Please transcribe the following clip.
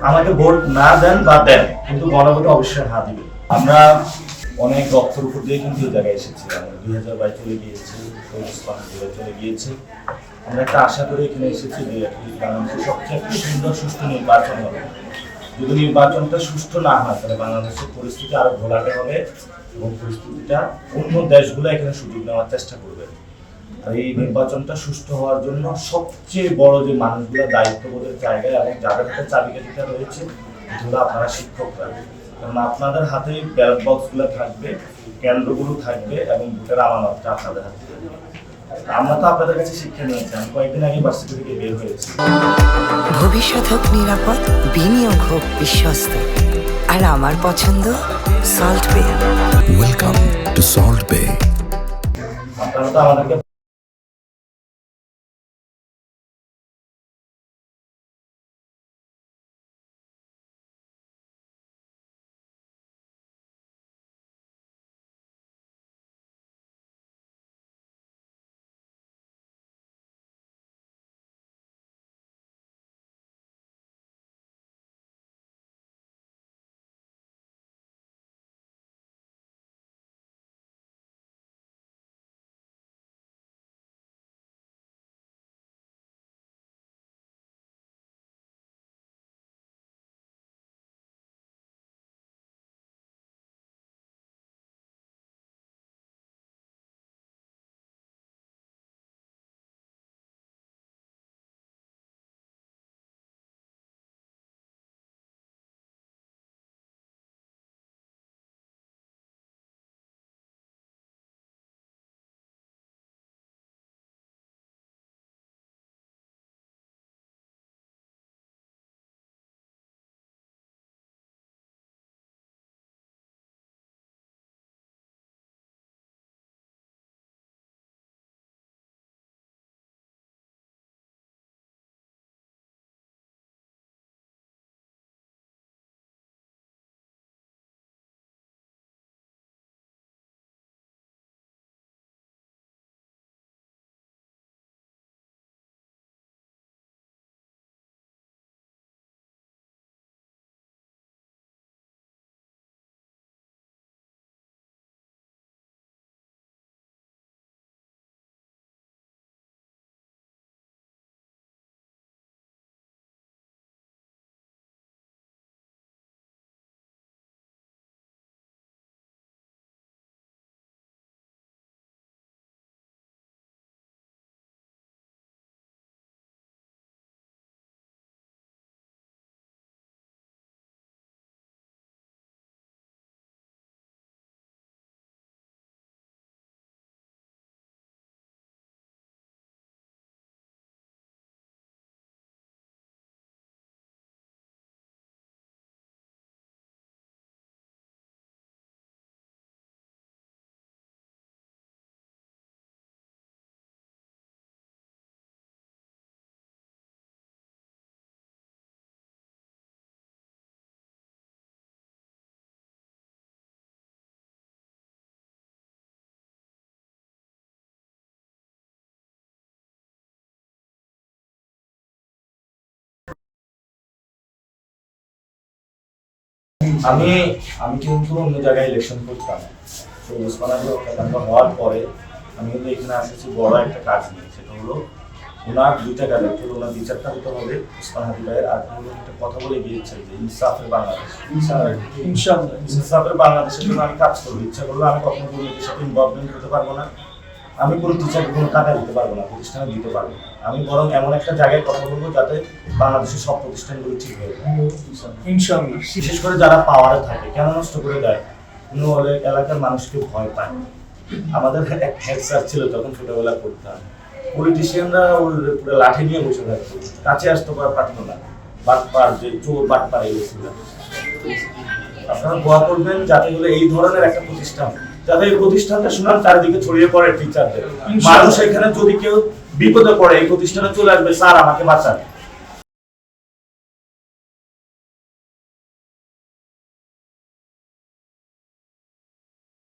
আমাকে ভোট না দেন বা দেন, কিন্তু গণভোটে অবশ্যই হ্যাঁ দিবে। আমরা অনেক রক্তের উপর দিয়ে কিন্তু এই জায়গায় এসেছিলাম। 2022 চলে গিয়েছে, চলে গিয়েছে। আমরা একটা আশা করে এখানে এসেছি যে বাংলাদেশের সবচেয়ে একটা সুন্দর সুষ্ঠু নির্বাচন হবে। যদি নির্বাচনটা সুষ্ঠু না হয় তাহলে বাংলাদেশের পরিস্থিতি আরো ঘোলাটে হবে এবং পরিস্থিতিটা অন্য দেশগুলো এখানে সুযোগ নেওয়ার চেষ্টা করবে। আর এই নির্বাচনটা সুষ্ঠু হওয়ার জন্য সবচেয়ে বড় যে মানুষগুলো দায়িত্ববোধের জায়গায় এবং যাদের হাতে চাবিকাঠিটা রয়েছে এগুলো আপনারা শিক্ষকরা, কারণ আপনাদের হাতে ব্যালট বক্সগুলো থাকবে, কেন্দ্রগুলো থাকবে এবং ভোটের আমানতটা আপনাদের হাতে থাকবে। আমরা তো আপনাদের কাছে শিক্ষা নিয়েছি। আমি কয়েকদিন আগে ভার্সিটি থেকে বের হয়েছি। ভবিষ্যৎ হোক নিরাপদ, বিনিয়োগ হোক বিশ্বস্ত, আর আমার পছন্দ সল্ট বে। ওয়েলকাম টু সল্ট বে। আপনারা তো আমাদেরকে আমি আমি কিন্তু অন্য জায়গায় ইলেকশন করতাম। তো ওসমানী হত্যাকাণ্ড হওয়ার পরে আমি কিন্তু এখানে আসেছি বড় একটা কাজ নিয়ে, সেটা হলো ওনার দুইটা কাজ। একটা হলো ওনার বিচারটা হতে হবে ওসমান হাদি ভাইয়ের, আর হলো একটা কথা বলে গিয়েছে যে ইনসাফের বাংলাদেশ। ইনসাফের বাংলাদেশের জন্য আমি কাজ করবো। ইচ্ছা করলে আমি কখনো দুর্নীতির সাথে ইনভলভমেন্ট হতে পারবো না, আমি কোনো টিচারকে কোনো টাকা দিতে পারবো না, প্রতিষ্ঠানে দিতে পারবো না। আমি বরং এমন একটা জায়গায় কথা বলবো যাতে বাংলাদেশের সব প্রতিষ্ঠানগুলো ঠিক হয়ে যায় ইনশাআল্লাহ। বিশেষ করে যারা পাওয়ারে থাকে, কেন নষ্ট করে দেয়, হলে এলাকার মানুষকে ভয় পায়। আমাদের এক হেড স্যার ছিল তখন ছোটবেলা পড়তাম, পলিটিশিয়ানরা ওর পুরো লাঠি নিয়ে বসে থাকতো, কাছে আসতে পারতো না। বাটপার যে চোর বাটপার এগেছিল। আপনারা দোয়া করবেন যাতে হলে এই ধরনের একটা প্রতিষ্ঠান, যাতে এই প্রতিষ্ঠানটা সুনাম চারিদিকে ছড়িয়ে পড়ে টিচারদের। মানুষ এখানে যদি কেউ বিপদে পড়ে এই প্রতিষ্ঠানে চলে আসবে, স্যার আমাকে বাঁচান।